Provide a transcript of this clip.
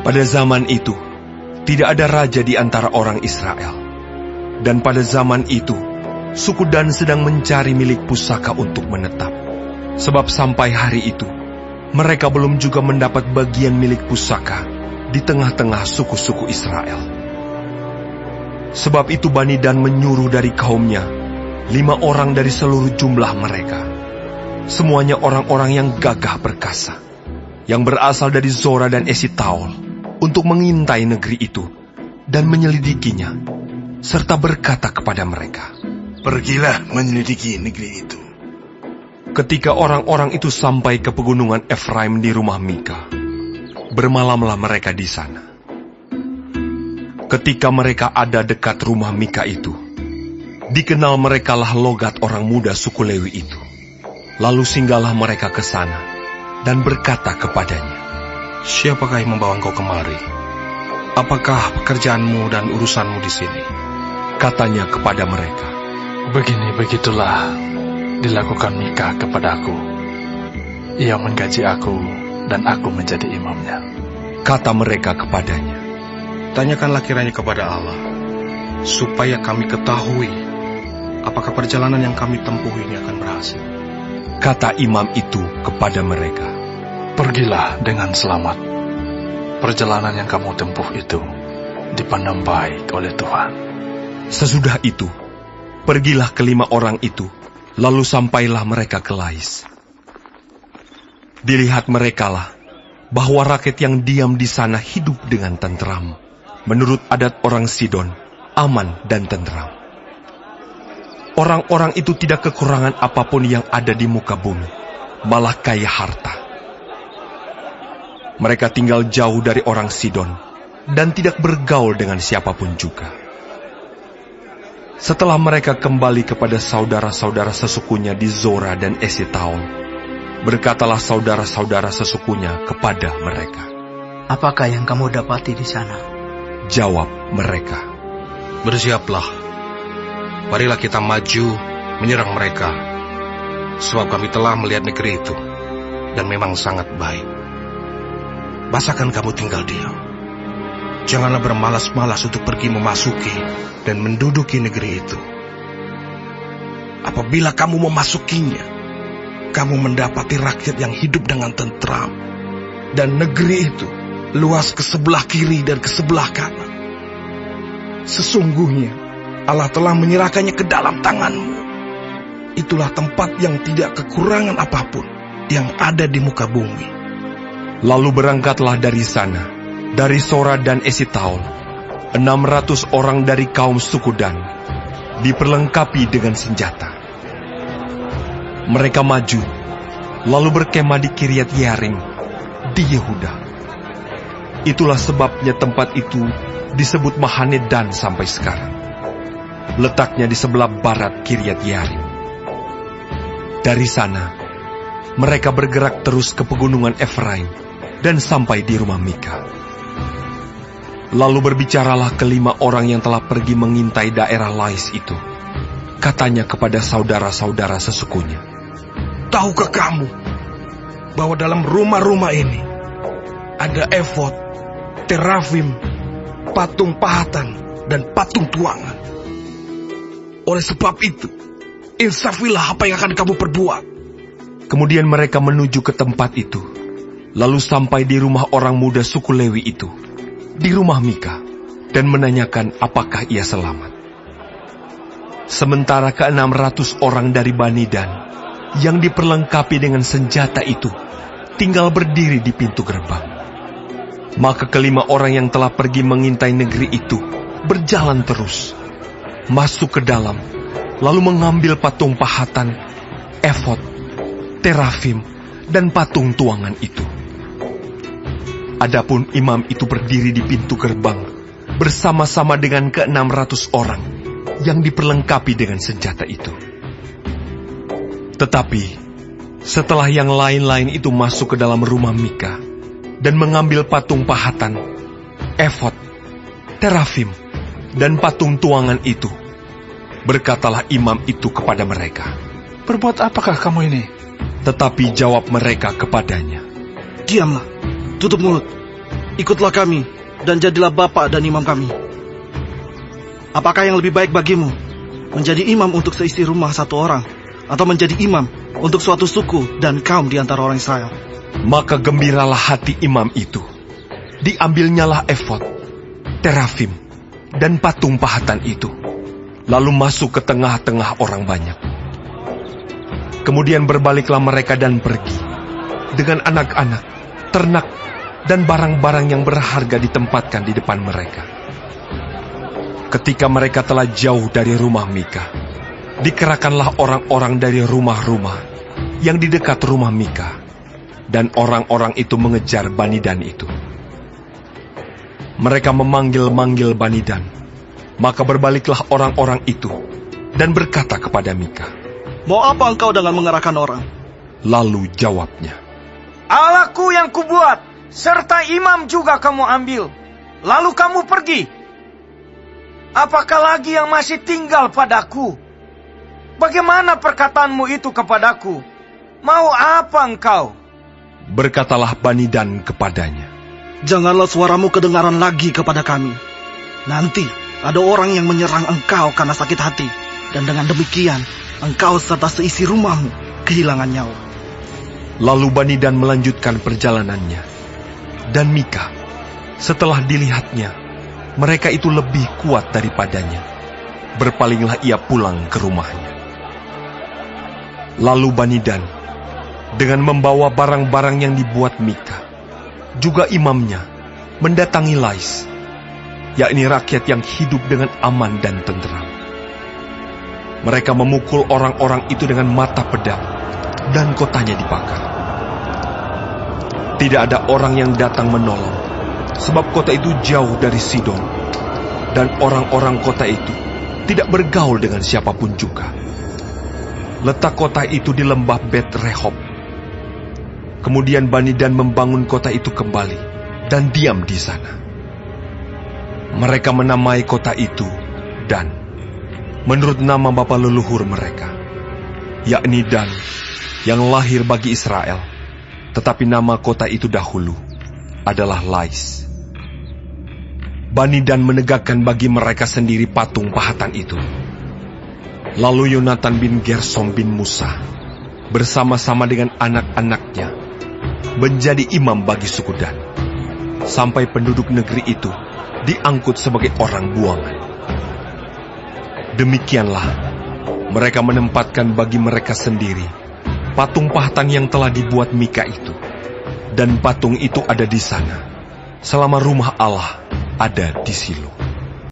Pada zaman itu, tidak ada raja di antara orang Israel. Dan pada zaman itu, suku Dan sedang mencari milik pusaka untuk menetap. Sebab sampai hari itu, mereka belum juga mendapat bagian milik pusaka di tengah-tengah suku-suku Israel. Sebab itu Bani Dan menyuruh dari kaumnya 5 orang dari seluruh jumlah mereka. Semuanya orang-orang yang gagah perkasa, yang berasal dari Zora dan Esitaol, untuk mengintai negeri itu dan menyelidikinya, serta berkata kepada mereka, "Pergilah menyelidiki negeri itu." Ketika orang-orang itu sampai ke pegunungan Efraim di rumah Mika, bermalamlah mereka di sana. Ketika mereka ada dekat rumah Mika itu, dikenal merekalah logat orang muda suku Lewi itu. Lalu singgahlah mereka ke sana dan berkata kepadanya, "Siapakah yang membawa engkau kemari? Apakah pekerjaanmu dan urusanmu di sini?" Katanya kepada mereka, "Begitulah dilakukan Mika kepadaku. Ia menggaji aku dan aku menjadi imamnya." Kata mereka kepadanya, "Tanyakanlah kiranya kepada Allah, supaya kami ketahui apakah perjalanan yang kami tempuh ini akan berhasil." Kata imam itu kepada mereka, "Pergilah dengan selamat. Perjalanan yang kamu tempuh itu dipandang baik oleh Tuhan." Sesudah itu, pergilah ke-5 orang itu, lalu sampailah mereka ke Lais. Dilihat merekalah bahwa rakyat yang diam di sana hidup dengan tentram, menurut adat orang Sidon, aman dan tentram. Orang-orang itu tidak kekurangan apapun yang ada di muka bumi, malah kaya harta. Mereka tinggal jauh dari orang Sidon dan tidak bergaul dengan siapapun juga. Setelah mereka kembali kepada saudara-saudara sesukunya di Zora dan Esitaol, berkatalah saudara-saudara sesukunya kepada mereka, "Apakah yang kamu dapati di sana?" Jawab mereka, "Bersiaplah. Marilah kita maju menyerang mereka, sebab kami telah melihat negeri itu, dan memang sangat baik. Masakan kamu tinggal diam? Janganlah bermalas-malas untuk pergi memasuki dan menduduki negeri itu. Apabila kamu memasukinya, kamu mendapati rakyat yang hidup dengan tentram, dan negeri itu luas ke sebelah kiri dan ke sebelah kanan. Sesungguhnya Allah telah menyerahkannya ke dalam tanganmu. Itulah tempat yang tidak kekurangan apapun yang ada di muka bumi." Lalu berangkatlah dari sana, dari Zora dan Esitaol, 600 orang dari kaum suku Dan, diperlengkapi dengan senjata. Mereka maju, lalu berkemah di Kiryat Yearim, di Yehuda. Itulah sebabnya tempat itu disebut Mahane Dan sampai sekarang. Letaknya di sebelah barat Kiryat Yearim. Dari sana, mereka bergerak terus ke pegunungan Efraim dan sampai di rumah Mika. Lalu berbicaralah ke-5 orang yang telah pergi mengintai daerah Lais itu. Katanya kepada saudara-saudara sesukunya, "Tahukah kamu bahwa dalam rumah-rumah ini ada efod, terafim, patung pahatan, dan patung tuangan? Oleh sebab itu, insafilah apa yang akan kamu perbuat." Kemudian mereka menuju ke tempat itu, lalu sampai di rumah orang muda suku Lewi itu, di rumah Mika, dan menanyakan apakah ia selamat. Sementara ke-600 orang dari Bani Dan, yang diperlengkapi dengan senjata itu, tinggal berdiri di pintu gerbang. Maka ke-5 orang yang telah pergi mengintai negeri itu, berjalan terus, masuk ke dalam, lalu mengambil patung pahatan, efod, terafim, dan patung tuangan itu. Adapun imam itu berdiri di pintu gerbang, bersama-sama dengan ke-600 orang yang diperlengkapi dengan senjata itu. Tetapi, setelah yang lain-lain itu masuk ke dalam rumah Mika, dan mengambil patung pahatan, efod, terafim, dan patung tuangan itu, berkatalah imam itu kepada mereka, "Berbuat apakah kamu ini?" Tetapi jawab mereka kepadanya, "Diamlah, tutup mulut. ikutlah kami dan jadilah bapak dan imam kami. Apakah yang lebih baik bagimu, menjadi imam untuk seisi rumah satu orang, atau menjadi imam untuk suatu suku dan kaum di antara orang Israel?" Maka gembiralah hati imam itu. Diambilnyalah efod, terafim, dan patung pahatan itu, lalu masuk ke tengah-tengah orang banyak. Kemudian berbaliklah mereka dan pergi, dengan anak-anak, ternak, dan barang-barang yang berharga ditempatkan di depan mereka. Ketika mereka telah jauh dari rumah Mika, dikerahkanlah orang-orang dari rumah-rumah yang di dekat rumah Mika, dan orang-orang itu mengejar Bani Dan itu. Mereka memanggil-manggil Bani Dan, maka berbaliklah orang-orang itu dan berkata kepada Mika, "Mau apa engkau dengan mengerahkan orang?" Lalu jawabnya, Allahku yang kubuat, serta imam juga kamu ambil, lalu kamu pergi. Apakah lagi yang masih tinggal padaku? Bagaimana perkataanmu itu kepadaku? Mau apa engkau? Berkatalah Bani Dan kepadanya, "Janganlah suaramu kedengaran lagi kepada kami. Nanti ada orang yang menyerang engkau karena sakit hati, dan dengan demikian engkau serta seisi rumahmu kehilangan nyawa." Lalu Bani Dan melanjutkan perjalanannya. Dan Mika, setelah dilihatnya, mereka itu lebih kuat daripadanya. Berpalinglah ia pulang ke rumahnya. Lalu Bani Dan, dengan membawa barang-barang yang dibuat Mika, juga imamnya, mendatangi Lais, yakni rakyat yang hidup dengan aman dan tentram. Mereka memukul orang-orang itu dengan mata pedang, dan kotanya dibakar. Tidak ada orang yang datang menolong, sebab kota itu jauh dari Sidon, dan orang-orang kota itu tidak bergaul dengan siapapun juga. Letak kota itu di lembah Bet Rehob. Kemudian Bani Dan membangun kota itu kembali dan diam di sana. Mereka menamai kota itu Dan, menurut nama bapa leluhur mereka, yakni Dan, yang lahir bagi Israel, tetapi nama kota itu dahulu adalah Lais. Bani Dan menegakkan bagi mereka sendiri patung pahatan itu. Lalu Yonatan bin Gersom bin Musa bersama-sama dengan anak-anaknya menjadi imam bagi suku Dan, sampai penduduk negeri itu diangkut sebagai orang buangan. Demikianlah mereka menempatkan bagi mereka sendiri patung pahatan yang telah dibuat Mika itu, dan patung itu ada di sana selama rumah Allah ada di Silo.